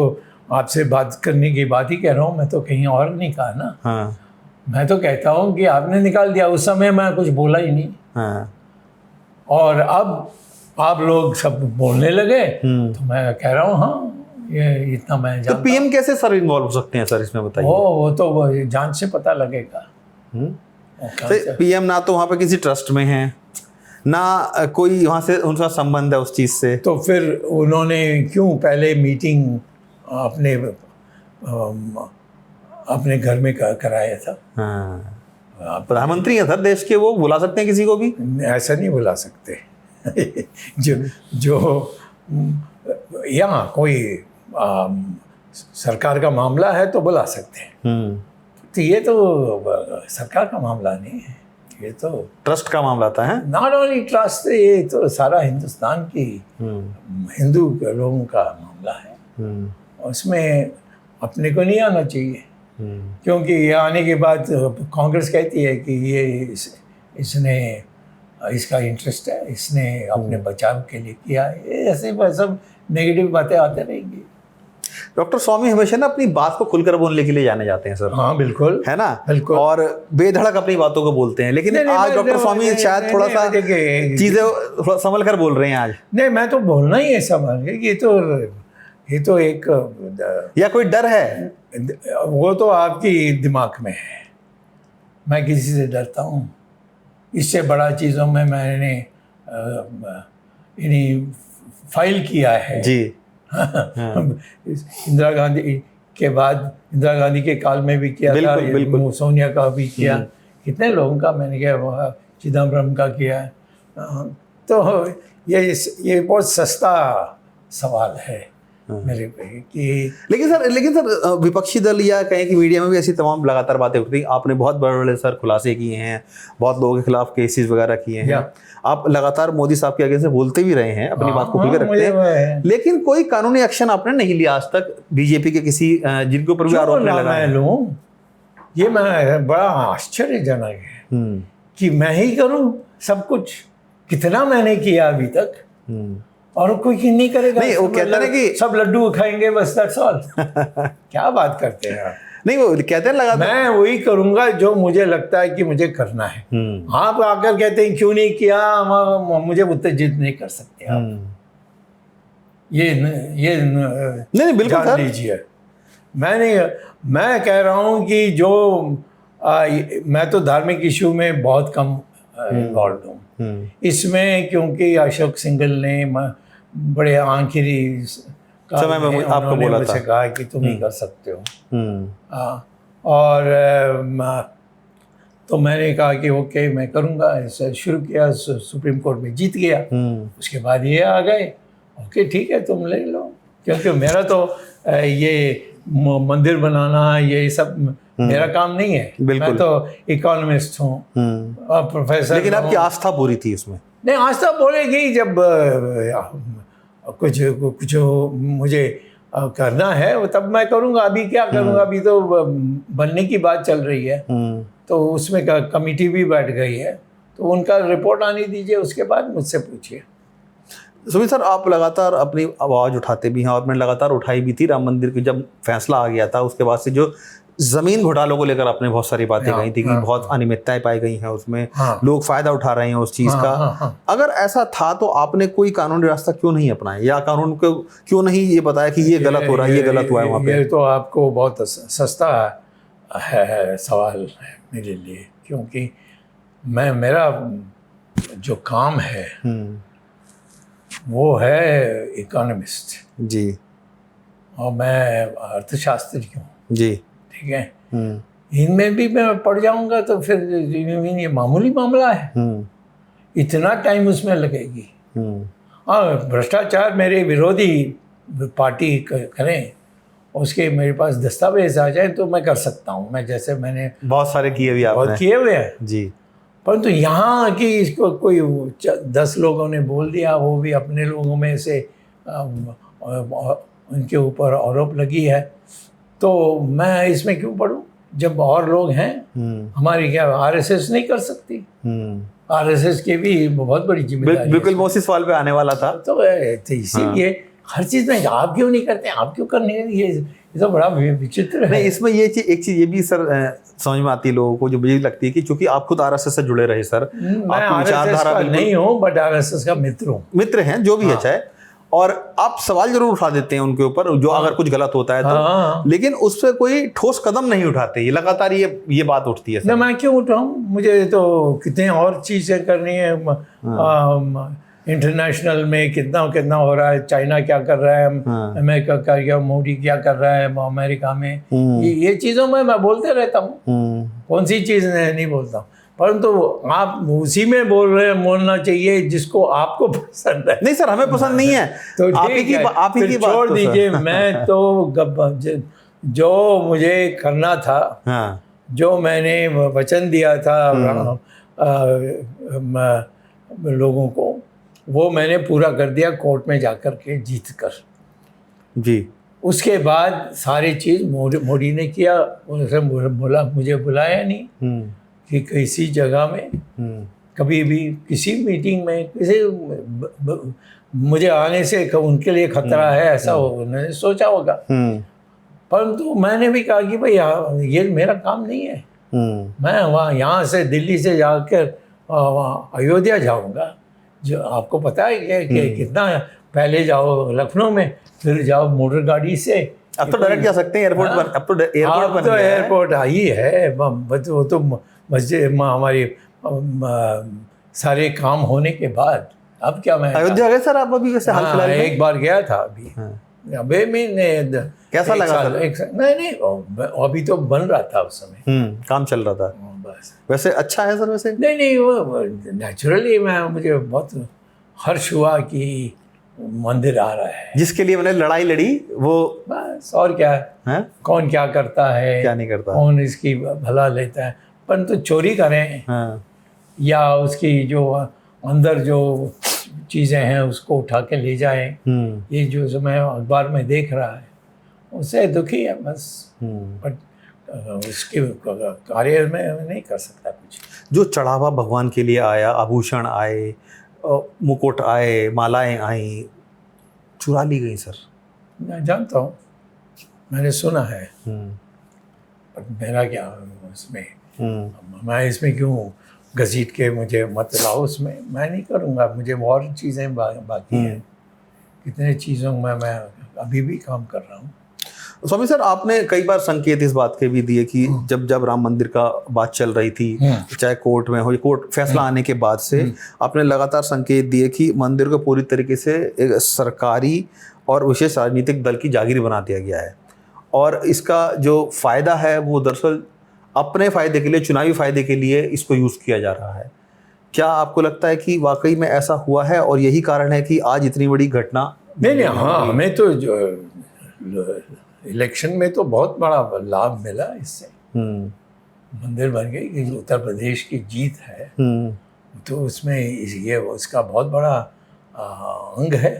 आपसे बात करने की बात ही कह रहा हूँ, मैं तो कहीं और नहीं कहा ना। हाँ मैं तो कहता हूँ कि आपने निकाल दिया, उस समय मैं कुछ बोला ही नहीं। हाँ। और अब आप लोग सब बोलने लगे तो मैं कह रहा हूँ हाँ ये इतना मैं तो जानता पीएम कैसे सर इन्वॉल्व हो सकते हैं सर इसमें, बताइए। वो तो जांच से पता लगेगा। तो पीएम ना तो वहाँ पे किसी ट्रस्ट में है, ना कोई वहाँ से उनका संबंध है उस चीज़ से। तो फिर उन्होंने क्यों पहले मीटिंग अपने घर में कराया था? हाँ, प्रधानमंत्री है सर देश के, वो बुला सकते हैं किसी को भी। ऐसा नहीं बुला सकते। जो यहाँ कोई सरकार का मामला है तो बुला सकते हैं। तो ये तो सरकार का मामला नहीं है, ये तो ट्रस्ट का मामला था है। नॉट ओनली ट्रस्ट, ये तो सारा हिंदुस्तान की हिंदू लोगों का मामला है। उसमें अपने को नहीं आना चाहिए, क्योंकि ये आने के बाद कांग्रेस कहती है कि ये इसने इसका इंटरेस्ट है, इसने अपने बचाव के लिए किया है। ऐसे सब नेगेटिव बातें आते रहेंगी। डॉक्टर स्वामी हमेशा ना अपनी बात को खुलकर बोलने के लिए जाने जाते हैं सर। हाँ बिल्कुल, है ना, बिल्कुल। और बेधड़क अपनी बातों को बोलते हैं, लेकिन आज डॉक्टर स्वामी शायद थोड़ा सा चीजें थोड़ा संभल कर बोल रहे हैं आज। नहीं, मैं तो बोलना ही है संभल के। ये तो एक या कोई डर है? वो तो आपकी दिमाग में है। मैं किसी से डरता हूँ? इससे बड़ा चीज़ों में मैंने इन्हीं फाइल किया है जी। इंदिरा गांधी के बाद, इंदिरा गांधी के काल में भी किया था, बिल्कुल। सोनिया का भी किया, कितने लोगों का मैंने किया, चिदम्बरम का किया। तो ये बहुत सस्ता सवाल है मेरे पे कि लेकिन सर विपक्षी दल या कहें कि मीडिया में भी ऐसी तमाम लगातार बातें उठती। आपने बहुत बड़े सर खुलासे किए हैं, बहुत लोगों के खिलाफ केसेस वगैरह किए हैं, आप लगातार मोदी साहब के आगे से बोलते भी रहे हैं, अपनी बात को खुलकर रखते हैं, लेकिन कोई कानूनी एक्शन आपने नहीं लिया आज तक बीजेपी के किसी जिनके ऊपर भी आरोप लगाए। ये मैं बड़ा आश्चर्यजनक है कि मैं ही करूं सब कुछ। कितना मैंने किया अभी तक और कोई नहीं करेगा। नहीं, वो कहते हैं कि सब लड्डू खाएंगे बस, दैट्स ऑल। क्या बात करते हैं आप? नहीं, वो कहते हैं लगा मैं वही करूंगा जो मुझे लगता है कि मुझे करना है। आप आकर कहते हैं क्यों नहीं किया, मुझे उत्तेजित नहीं कर सकते आप। ये नहीं बिल्कुल जान लीजिए। मैं कह रहा हूं कि जो मैं तो धार्मिक इशू में बहुत कम इन्वॉल्व हूँ इसमें, क्योंकि अशोक सिंघल ने बड़े आखिरी समय में आपको बोला था, कहा कि तुम ही कर सकते हो। और तो मैंने कहा कि ओके मैं करूँगा। ऐसा शुरू किया, सुप्रीम कोर्ट में जीत गया। उसके बाद ये आ गए, ओके ठीक है तुम ले लो, क्योंकि मेरा तो ये मंदिर बनाना ये सब मेरा काम नहीं है। मैं तो इकोनॉमिस्ट हूँ, प्रोफेसर। लेकिन आपकी आस्था पूरी थी उसमें? नहीं, आस्था बोलेगी जब कुछ मुझे करना है वो तब मैं करूँगा, अभी क्या करूँगा, अभी तो बनने की बात चल रही है। तो उसमें कमेटी भी बैठ गई है, तो उनका रिपोर्ट आने दीजिए, उसके बाद मुझसे पूछिए। सुमित सर, आप लगातार अपनी आवाज़ उठाते भी हैं और आपने लगातार उठाई भी थी राम मंदिर की। जब फैसला आ गया था उसके बाद से जो ज़मीन घोटालों को लेकर आपने बहुत सारी बातें कही थी कि बहुत अनियमितताएं पाई गई हैं उसमें, लोग फ़ायदा उठा रहे हैं उस चीज़ का। अगर ऐसा था तो आपने कोई कानूनी रास्ता क्यों नहीं अपनाया, या कानून को क्यों नहीं ये बताया कि ये गलत हो रहा है, ये गलत हुआ है वहाँ पे? ये तो आपको बहुत सस्ता है सवाल है मेरे लिए, क्योंकि मेरा जो काम है वो है इकोनॉमिस्ट जी, और मैं अर्थशास्त्री हूँ जी, ठीक है। इनमें भी मैं पढ़ जाऊंगा तो फिर ये मामूली मामला है, इतना टाइम उसमें लगेगी। हाँ, भ्रष्टाचार मेरे विरोधी पार्टी करें, उसके मेरे पास दस्तावेज आ जाए तो मैं कर सकता हूँ। मैं जैसे मैंने बहुत सारे किए भी आपने। बहुत किए हुए हैं जी। परंतु यहाँ कि इसको कोई 10 लोगों ने बोल दिया, वो भी अपने लोगों में से उनके ऊपर आरोप लगी है, तो मैं इसमें क्यों पढ़ूं जब और लोग हैं। हमारी क्या आरएसएस नहीं कर सकती? आरएसएस की भी बहुत बड़ी जिम्मेदारी। बिल्कुल मैं उसी सवाल पे आने वाला था। तो इसीलिए हर चीज़ में आप क्यों नहीं करते, आप क्यों करने, ये तो बड़ा विचित्र है। नहीं, इसमें ये चीज, एक चीज ये भी सर समझ में आती है लोगों को, जो मुझे लगती है कि चूंकि आप खुद आरएसएस से जुड़े रहे सर, मैं आरएसएस का नहीं हूँ बट आरएसएस का मित्र हूँ। मित्र हैं जो भी है चाहे, और आप सवाल जरूर उठा देते हैं उनके ऊपर जो अगर कुछ गलत होता है तो, लेकिन उस पर कोई ठोस कदम नहीं उठाते। ये लगातार ये बात उठती है सर। मैं क्यों उठाऊं, मुझे तो कितने और चीज़ें करनी है। इंटरनेशनल में कितना हो रहा है, चाइना क्या कर रहा है, अमेरिका क्या, मोदी क्या कर रहा है अमेरिका में, ये चीज़ों में मैं बोलते रहता हूँ। कौन सी चीज़ नहीं बोलता हूँ, परंतु आप उसी में बोल रहे हैं, बोलना चाहिए जिसको आपको पसंद है। नहीं सर, हमें पसंद नहीं है तो आप ही की बात छोड़ दीजिए। मैं तो जो मुझे करना था, जो मैंने वचन दिया था लोगों को, वो मैंने पूरा कर दिया कोर्ट में जाकर के जीत कर जी। उसके बाद सारी चीज़ मोदी ने किया। उनसे मुझे बुलाया नहीं कि किसी जगह में कभी भी किसी मीटिंग में किसी मुझे आने से उनके लिए खतरा है ऐसा उन्होंने सोचा होगा। परंतु मैंने भी कहा कि भाई ये मेरा काम नहीं है। मैं वहाँ यहाँ से दिल्ली से जाकर अयोध्या जाऊँगा, जो आपको पता है कि कितना पहले जाओ लखनऊ में, फिर जाओ मोटर गाड़ी से। अब तो डायरेक्ट जा सकते हैं एयरपोर्ट पर। अब तो एयरपोर्ट आई है, वो तो मस्जिद हमारी सारे काम होने के बाद। अब क्या मैं अयोध्या गए सर आप अभी? वैसे हाल फिलहाल में एक बार गया था अभी। अबे मैंने कैसा लगा सर? नहीं अभी तो बन रहा था उस समय, काम चल रहा था बस। वैसे अच्छा है सर? वैसे नहीं वो नेचुरली मुझे बहुत हर्ष हुआ कि मंदिर आ रहा है। जिसके लिए मैंने लड़ाई लड़ी वो बस, और क्या है? कौन क्या करता है, क्या नहीं करता, कौन इसकी भला लेता है, परंतु चोरी करें या उसकी जो अंदर जो चीज़ें हैं उसको उठा के ले जाएं, ये जो मैं अखबार में देख रहा है उससे दुखी है बस। बट उसके कार्य में नहीं कर सकता कुछ। जो चढ़ावा भगवान के लिए आया, आभूषण आए, मुकुट आए, मालाएं आई, चुरा ली गई सर। मैं जानता हूँ, मैंने सुना है, बट मेरा क्या उसमें, मैं इसमें क्यों घसीट के मुझे मत लाओ उसमें, मैं नहीं करूँगा। मुझे और चीज़ें बाकी हैं, कितने चीज़ों में मैं अभी भी काम कर रहा हूँ। स्वामी सर, आपने कई बार संकेत इस बात के भी दिए कि जब राम मंदिर का बात चल रही थी, चाहे कोर्ट में हो, कोर्ट फैसला आने के बाद से आपने लगातार संकेत दिए कि मंदिर को पूरी तरीके से एक सरकारी और विशेष राजनीतिक दल की जागीर बना दिया गया है, और इसका जो फ़ायदा है वो दरअसल अपने फ़ायदे के लिए, चुनावी फ़ायदे के लिए इसको यूज़ किया जा रहा है। क्या आपको लगता है कि वाकई में ऐसा हुआ है और यही कारण है कि आज इतनी बड़ी घटना? नहीं, हाँ, हमें तो जो इलेक्शन में तो बहुत बड़ा लाभ मिला इससे। मंदिर बन गई कि उत्तर प्रदेश की जीत है, तो उसमें ये उसका बहुत बड़ा अंग है।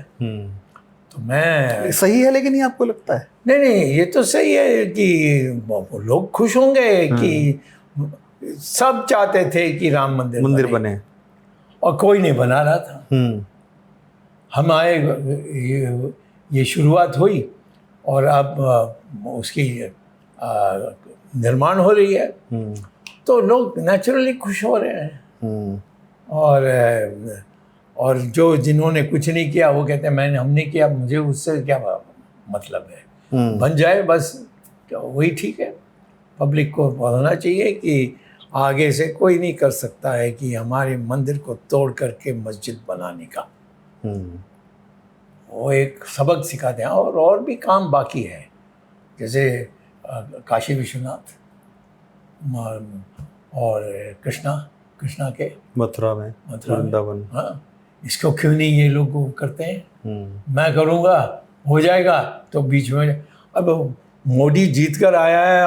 तो मैं सही है लेकिन ये आपको लगता है? नहीं नहीं, ये तो सही है कि लोग खुश होंगे कि सब चाहते थे कि राम मंदिर बने और कोई नहीं बना रहा था। हम आए, ये शुरुआत हुई और अब उसकी निर्माण हो रही है, तो लोग नेचुरली खुश हो रहे हैं। और जो जिन्होंने कुछ नहीं किया वो कहते हैं मैंने हमने किया, मुझे उससे क्या मतलब है, बन जाए बस, वही ठीक है। पब्लिक को बोलना चाहिए कि आगे से कोई नहीं कर सकता है कि हमारे मंदिर को तोड़ करके मस्जिद बनाने का। वो एक सबक सिखाते हैं। और भी काम बाकी है, जैसे काशी विश्वनाथ और कृष्णा के मथुरा में वृंदावन। हाँ, इसको क्यों नहीं ये लोग करते हैं? मैं करूँगा, हो जाएगा, तो बीच में अब मोदी जीत कर आया है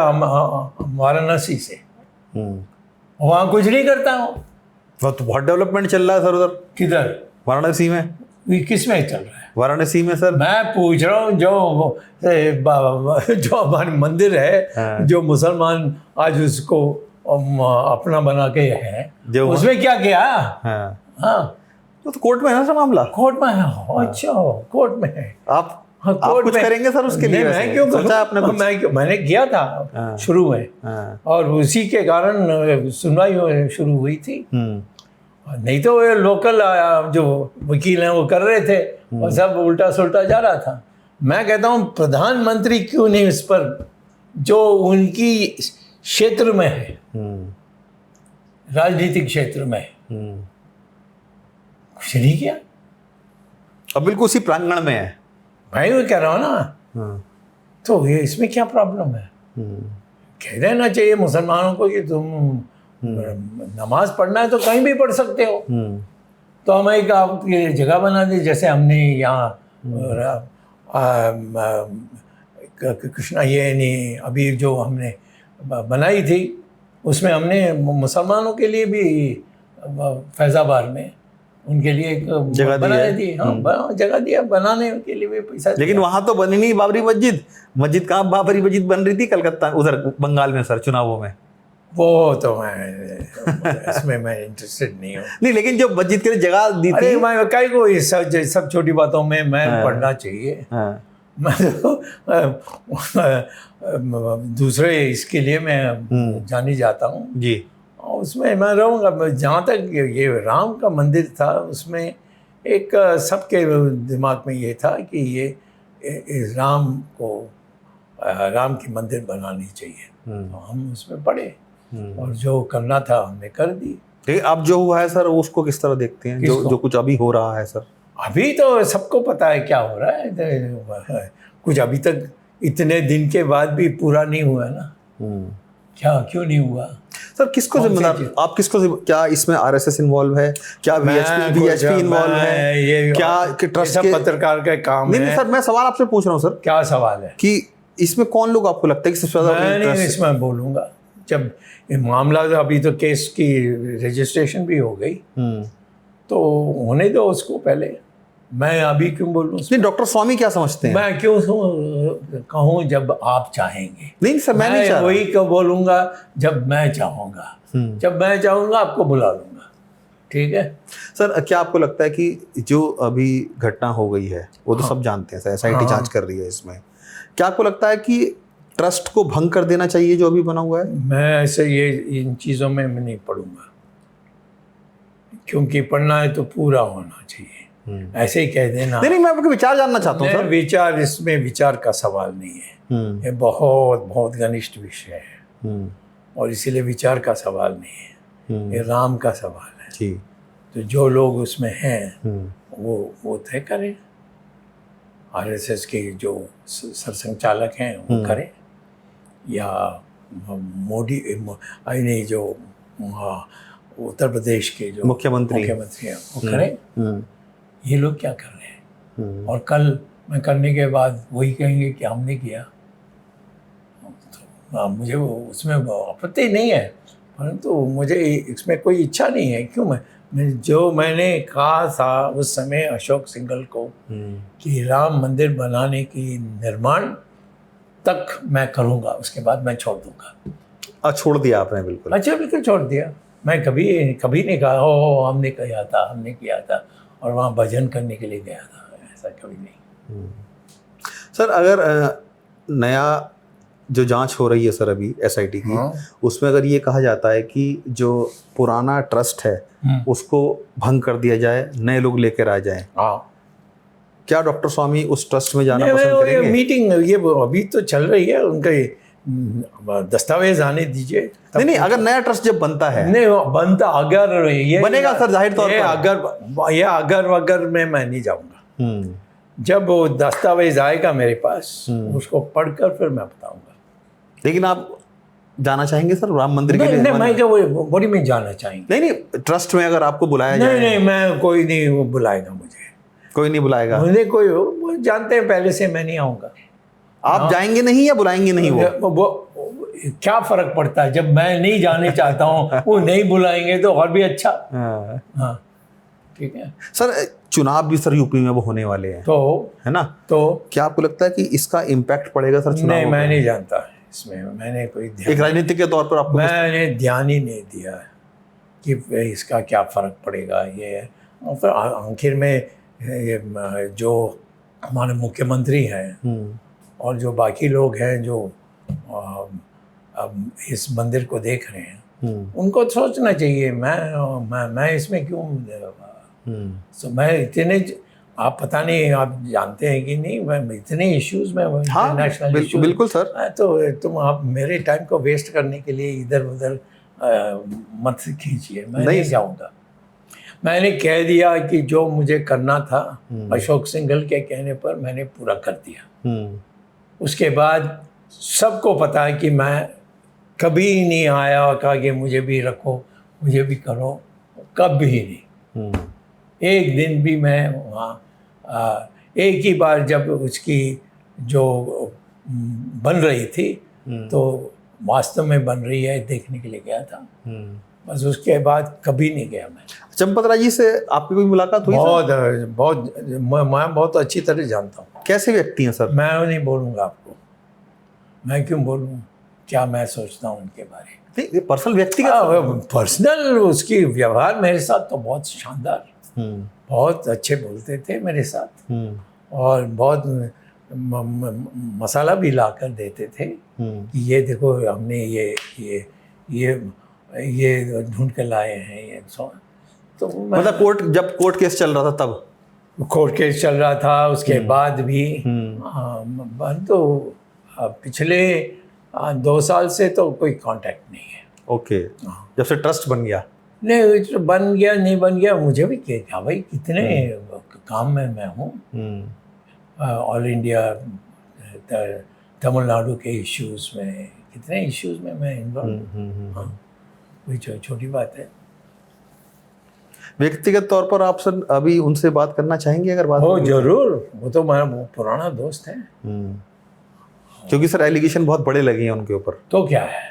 वाराणसी से, वहाँ कुछ नहीं करता हूँ। वह तो बहुत डेवलपमेंट चल रहा है सर उधर। किधर? वाराणसी में। किस में चल रहा है? वाराणसी में सर। मैं पूछ रहा हूँ जो हमारे मंदिर है, जो मुसलमान आज उसको अपना बना के है, उसमें क्या किया? हाँ, तो कोर्ट में है सर मामला। कोर्ट में है? अच्छा, कोर्ट में है। आप कुछ करेंगे सर उसके लिए? मैं क्यों करूँ? मैंने किया था शुरू में, और उसी के कारण सुनवाई शुरू हुई थी। नहीं तो ये लोकल जो वकील हैं वो कर रहे थे और सब उल्टा सुल्टा जा रहा था। मैं कहता हूँ प्रधानमंत्री क्यों नहीं इस पर, जो उनकी क्षेत्र में है, राजनीतिक क्षेत्र में, कुछ नहीं किया। अब बिल्कुल उसी प्रांगण में है। मैं वो कह रहा हूँ ना, तो ये इसमें क्या प्रॉब्लम है? कह देना चाहिए मुसलमानों को कि तुम नमाज पढ़ना है तो कहीं भी पढ़ सकते हो। तो हम एक आपकी जगह बना दी, जैसे हमने यहाँ कृष्णा ये नहीं अभी जो हमने बनाई थी, उसमें हमने मुसलमानों के लिए भी फैज़ाबाद में उनके लिए एक जगह बनाई थी। हाँ, जगह दिया बनाने के लिए भी पैसा। लेकिन वहाँ तो बनी नहीं बाबरी मस्जिद कहाँ बाबरी मस्जिद बन रही थी? कलकत्ता, उधर बंगाल में सर, चुनावों में। वो तो इसमें मैं इंटरेस्टेड नहीं हूँ। नहीं, लेकिन जो मस्जिद के लिए जगह दी थी, मैं कई को सब छोटी बातों में मैं पढ़ना चाहिए। मैं तो दूसरे इसके लिए मैं जानी जाता हूँ जी। उसमें मैं रहूँगा। जहाँ तक ये राम का मंदिर था, उसमें एक सबके दिमाग में ये था कि ये राम की मंदिर बनानी चाहिए। तो हम उसमें पढ़े और जो करना था हमने कर दी। लेकिन अब जो हुआ है सर, उसको किस तरह देखते हैं? जो कुछ अभी हो रहा है सर, अभी तो सबको पता है क्या हो रहा है। कुछ अभी तक इतने दिन के बाद भी पूरा नहीं हुआ ना। क्यों नहीं हुआ सर? किसको जिम्मेदार, आप किसको, क्या इसमें आरएसएस इन्वॉल्व है? क्या बीएचपी इन्वॉल्व है? ये क्या ट्रस्ट के पत्रकार का काम है? नहीं सर, मैं सवाल आपसे पूछ रहा हूँ सर। क्या सवाल है? कि इसमें कौन लोग आपको लगता है कि सबसे ज्यादा? मैं इसमें बोलूँगा जब ये मामला, अभी तो केस की रजिस्ट्रेशन भी हो गई, तो होने दो उसको पहले। मैं अभी क्यों बोलूँ? नहीं, डॉक्टर स्वामी क्या समझते हैं? मैं क्यों कहूँ जब आप चाहेंगे? नहीं सर, मैं नहीं चाह, वही क्यों बोलूँगा जब मैं चाहूँगा। जब मैं चाहूँगा आपको बुला लूँगा, ठीक है सर? क्या आपको लगता है कि जो अभी घटना हो गई है, वो तो सब जानते हैं सर, एसआईटी जांच कर रही है इसमें, क्या आपको लगता है कि ट्रस्ट को भंग कर देना चाहिए जो अभी बना हुआ है? मैं ऐसे इन चीज़ों में मैं नहीं पढ़ूंगा, क्योंकि पढ़ना है तो पूरा होना चाहिए। ऐसे ही कह देना नहीं, मैं आपके विचार जानना चाहता हूँ सर। इसमें विचार का सवाल नहीं है। ये बहुत बहुत घनिष्ठ विषय है और इसीलिए विचार का सवाल नहीं है, ये राम का सवाल है जी। तो जो लोग उसमें हैं वो तय करें। आरएसएस के जो सरसंघचालक हैं वो करें, या मोदी नहीं जो उत्तर प्रदेश के जो मुख्यमंत्री हैं वो करें। ये लोग क्या कर रहे हैं? और कल मैं करने के बाद वही कहेंगे कि हमने किया। तो मुझे उसमें आपत्ति नहीं है, परंतु मुझे इसमें कोई इच्छा नहीं है। क्यों? जो मैंने कहा था उस समय अशोक सिंघल को कि राम मंदिर बनाने की निर्माण तक मैं करूँगा, उसके बाद मैं छोड़ दूँगा। छोड़ दिया आपने बिल्कुल। अच्छा, बिल्कुल छोड़ दिया। मैं कभी कभी नहीं कहा ओ हमने किया था और वहाँ भजन करने के लिए गया था, ऐसा कभी नहीं। सर अगर नया जो जांच हो रही है सर अभी एसआईटी की, उसमें अगर ये कहा जाता है कि जो पुराना ट्रस्ट है उसको भंग कर दिया जाए, नए लोग लेकर आ जाएं, क्या डॉक्टर स्वामी उस ट्रस्ट में जाना पसंद करेंगे? मीटिंग ये अभी तो चल रही है, उनका दस्तावेज आने दीजिए। नहीं, अगर नया ट्रस्ट जब बनता है, नहीं बनता, अगर ये बनेगा सर जाहिर तौर पर, अगर मैं नहीं जाऊंगा। जब वो दस्तावेज आएगा मेरे पास, उसको पढ़कर फिर मैं बताऊंगा। लेकिन आप जाना चाहेंगे सर राम मंदिर के लिए? नहीं, मैं क्या वो बड़ी में जाना चाहेंगे। नहीं, ट्रस्ट में अगर आपको बुलाया जाए? नहीं, मैं कोई नहीं, वो बुलाएगा मुझे। कोई नहीं बुलाएगा मुझे? कोई वो जानते हैं पहले से मैं नहीं आऊँगा। आप जाएंगे नहीं या बुलाएंगे नहीं? वो क्या फर्क पड़ता है, जब मैं नहीं जाने चाहता हूँ वो नहीं बुलाएंगे तो और भी अच्छा। हाँ, ठीक है सर। चुनाव भी सर यूपी में वो होने वाले हैं, तो है ना? तो क्या आपको लगता है कि इसका इम्पैक्ट पड़ेगा सर चुनाव? नहीं, मैं नहीं जानता इसमें, मैंने कोई ध्यान, एक राजनीतिक के तौर पर आपको मैंने ध्यान ही नहीं दिया कि इसका क्या फ़र्क पड़ेगा। ये और फिर आखिर में ये जो हमारे मुख्यमंत्री हैं और जो बाकी लोग हैं जो अब इस मंदिर को देख रहे हैं, उनको सोचना चाहिए। मैं इसमें क्यों मैं इतने, आप पता नहीं आप जानते हैं कि नहीं, मैं इतने इश्यूज़ में, नेशनल इश्यूज, बिल्कुल सर। तो तुम आप मेरे टाइम को वेस्ट करने के लिए इधर उधर मत खींचिए। मैं नहीं जाऊँगा। मैंने कह दिया कि जो मुझे करना था अशोक सिंघल के कहने पर मैंने पूरा कर दिया। उसके बाद सबको पता है कि मैं कभी नहीं आया और कहा कि मुझे भी रखो, मुझे भी करो, कभी नहीं। एक दिन भी मैं वहाँ, एक ही बार जब उसकी जो बन रही थी तो वास्तव में बन रही है देखने के लिए गया था, बस उसके बाद कभी नहीं गया मैं। चंपत राय जी से आपकी कोई मुलाकात हुई? मैं बहुत अच्छी तरह जानता हूँ। कैसे व्यक्ति हैं सर? मैं नहीं बोलूँगा आपको, मैं क्यों बोलूँ क्या मैं सोचता हूँ उनके बारे में। नहीं, पर्सनल व्यक्ति पर्सनल उसकी व्यवहार मेरे साथ तो बहुत शानदार, बहुत अच्छे बोलते थे मेरे साथ और बहुत मसाला भी ला कर देते थे कि ये देखो हमने ये ढूंढ कर लाए हैं ये सो। तो मतलब जब कोर्ट केस चल रहा था तब? कोर्ट केस चल रहा था, उसके बाद भी तो पिछले 2 साल से तो कोई कांटेक्ट नहीं है। ओके, जब से ट्रस्ट बन गया? नहीं, बन गया नहीं बन गया मुझे भी क्या भाई, कितने काम में मैं हूँ। ऑल इंडिया तमिलनाडु के इश्यूज़ में, कितने इश्यूज़ में मैं इन्वॉल्व। हाँ, कोई छोटी बात है। व्यक्तिगत तौर पर आप सर अभी उनसे बात करना चाहेंगे अगर बात हो? जरूर, वो तो मेरा पुराना दोस्त है। क्योंकि सर एलिगेशन बहुत बड़े लगे हैं उनके ऊपर। तो क्या है,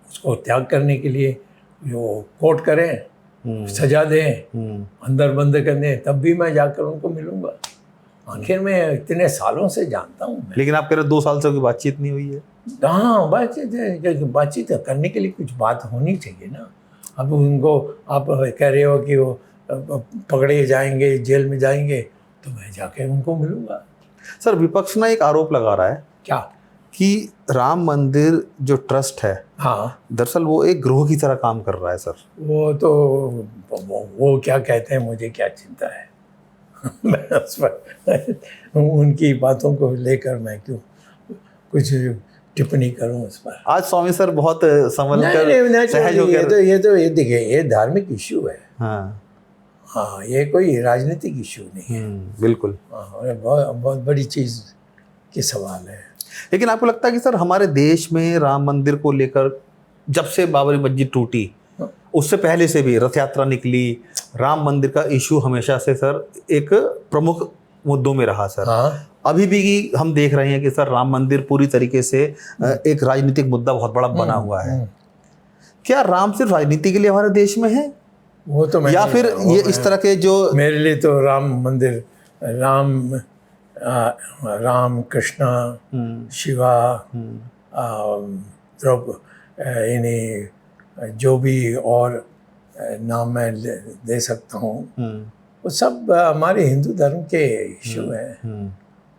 उसको त्याग करने के लिए वो कोर्ट करें, सजा दें, अंदर बंद कर दें, तब भी मैं जाकर उनको मिलूंगा। आखिर में इतने सालों से जानता हूँ मैं। लेकिन आप कह रहे 2 साल से कोई बातचीत नहीं हुई है? हाँ, बातचीत करने के लिए कुछ बात होनी चाहिए ना। अब उनको आप कह रहे हो कि वो पकड़े जाएंगे, जेल में जाएंगे, तो मैं जाके उनको मिलूंगा। सर विपक्ष ना एक आरोप लगा रहा है क्या कि राम मंदिर जो ट्रस्ट है, हाँ, दरअसल वो एक ग्रोह की तरह काम कर रहा है सर। वो तो वो क्या कहते हैं, मुझे क्या चिंता है मैं उस पर उनकी बातों को लेकर मैं क्यों कुछ टिप्पणी करूं उस पर। आज स्वामी सर बहुत संभल कर सहज होकर, ये देखिए, ये धार्मिक इश्यू है। हाँ, ये कोई राजनीतिक इश्यू नहीं है। बिल्कुल। हाँ, बहुत बड़ी चीज़ की सवाल है। लेकिन आपको लगता है कि सर हमारे देश में राम मंदिर को लेकर जब से बाबरी मस्जिद टूटी, उससे पहले से भी रथ यात्रा निकली, राम मंदिर का इशू हमेशा से सर एक प्रमुख मुद्दों में रहा सर। हाँ, अभी भी हम देख रहे हैं कि सर राम मंदिर पूरी तरीके से एक राजनीतिक मुद्दा बहुत बड़ा बना हुआ है। क्या राम सिर्फ राजनीति के लिए हमारे देश में है वो तो मैं या नहीं फिर जानता, वो ये इस तरह के जो मेरे लिए तो राम मंदिर, राम कृष्णा, शिवा, इन्हीं जो भी और नाम मैं दे सकता हूँ, वो सब हमारे हिंदू धर्म के इशू हैं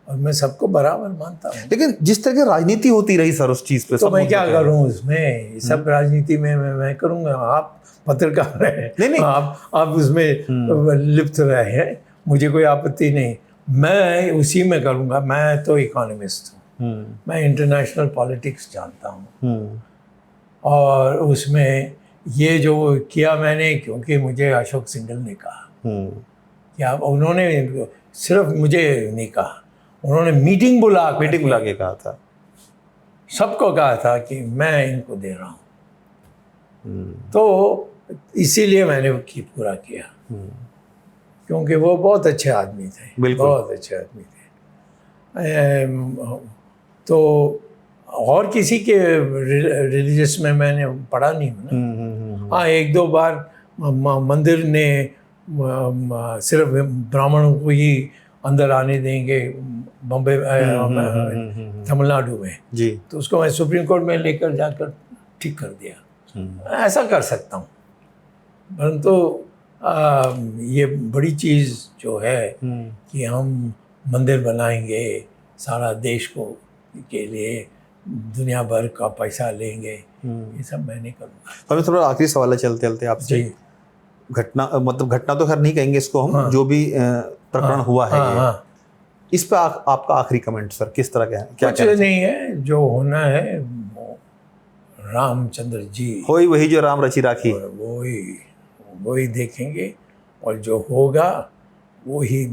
और मैं सबको बराबर मानता हूँ। लेकिन जिस तरह की राजनीति होती रही सर उस चीज पे, तो सब मैं मुद्दों क्या पे। करूँ उसमें? सब राजनीति में मैं करूँगा। आप पत्रकार हैं, नहीं। आप उसमें लिप्त रहे हैं, मुझे कोई आपत्ति नहीं, मैं उसी में करूँगा। मैं तो इकोनॉमिस्ट हूँ, मैं इंटरनेशनल पॉलिटिक्स जानता हूँ और उसमें ये जो किया मैंने, क्योंकि मुझे अशोक सिंघल ने कहा कि आप, उन्होंने सिर्फ मुझे नहीं कहा, उन्होंने मीटिंग बुला के कहा था, सबको कहा था कि मैं इनको दे रहा हूँ। तो इसीलिए मैंने पूरा किया, क्योंकि वो बहुत अच्छे आदमी थे, बिल्कुल। बहुत अच्छे आदमी थे। तो और किसी के रिलीजियस में मैंने पढ़ा नहीं हूँ ना। हाँ, एक दो बार मंदिर ने सिर्फ ब्राह्मणों को ही अंदर आने देंगे बम्बई, तमिलनाडु में जी, तो उसको मैं सुप्रीम कोर्ट में लेकर जाकर ठीक कर दिया। ऐसा कर सकता हूँ, परंतु ये बड़ी चीज़ जो है कि हम मंदिर बनाएंगे सारा देश को के लिए, दुनिया भर का पैसा लेंगे, ये सब मैं नहीं करूँगा। तो हमें थोड़ा आखिरी सवाल है चलते चलते आपसे। जी, घटना, मतलब घटना तो खैर नहीं कहेंगे इसको हम, हाँ। जो भी प्रकरण हुआ है, हाँ, ये हाँ। इस पे आपका आखिरी कमेंट सर, किस तरह का है, क्या कुछ कहना नहीं है, जो होना है वो रामचंद्र जी होई वही जो राम रची राखी। वही देखेंगे और जो होगा वो ही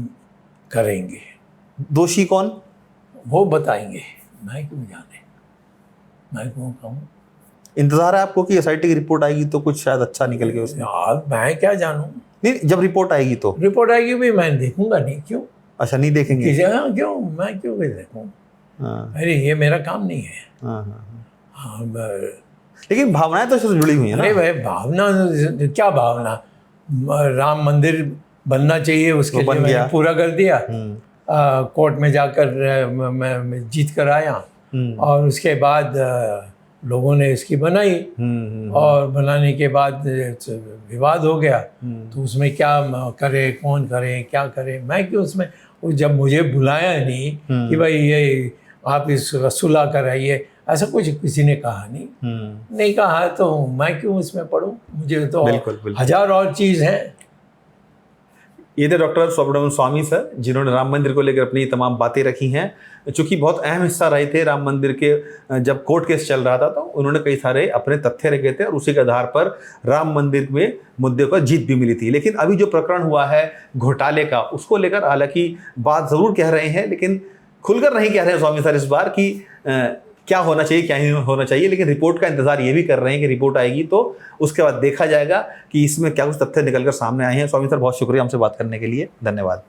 करेंगे। दोषी कौन? वो बताएंगे, मैं क्यों जाने, मैं क्यों कहूँ? इंतजार है आपको कि एसआईटी की रिपोर्ट आएगी तो कुछ शायद अच्छा निकल के उसमें? यार मैं क्या जानूँ, नहीं, जब रिपोर्ट आएगी तो रिपोर्ट आएगी भी मैं देखूंगा नहीं, क्यों? अच्छा, नहीं देखेंगे? क्यों, मैं क्यों भी देखूँ? हाँ, अरे ये मेरा काम नहीं है। हाँ, हाँ। हाँ, लेकिन भावनाएं तो इससे जुड़ी हुई है ना। अरे भाई, भावना क्या भावना? राम मंदिर बनना चाहिए, उसके वो लिए बन मैंने गया। पूरा कर दिया। कोर्ट में जाकर मैं जीत कर आया और उसके बाद लोगों ने इसकी बनाई और बनाने के बाद विवाद हो गया। तो उसमें क्या करे, कौन करे, क्या करे, मैं क्यों उसमें? जब मुझे बुलाया नहीं कि भाई ये आप इस सुलह कराइए, ऐसा कुछ किसी ने कहा नहीं कहा, तो मैं क्यों इसमें पढ़ूं? मुझे तो बिल्कुल। हजार और चीज़ हैं। ये थे डॉक्टर सुब्रमण्यम स्वामी सर, जिन्होंने राम मंदिर को लेकर अपनी तमाम बातें रखी हैं, चूँकि बहुत अहम हिस्सा रहे थे राम मंदिर के। जब कोर्ट केस चल रहा था तो उन्होंने कई सारे अपने तथ्य रखे थे और उसी के आधार पर राम मंदिर में मुद्दे पर जीत भी मिली थी। लेकिन अभी जो प्रकरण हुआ है घोटाले का, उसको लेकर हालांकि बात ज़रूर कह रहे हैं, लेकिन खुलकर नहीं कह रहे हैं स्वामी सर इस बार कि क्या होना चाहिए, क्या नहीं होना चाहिए। लेकिन रिपोर्ट का इंतजार ये भी कर रहे हैं कि रिपोर्ट आएगी तो उसके बाद देखा जाएगा कि इसमें क्या कुछ तथ्य निकलकर सामने आए हैं। स्वामी सर, बहुत शुक्रिया हमसे बात करने के लिए, धन्यवाद।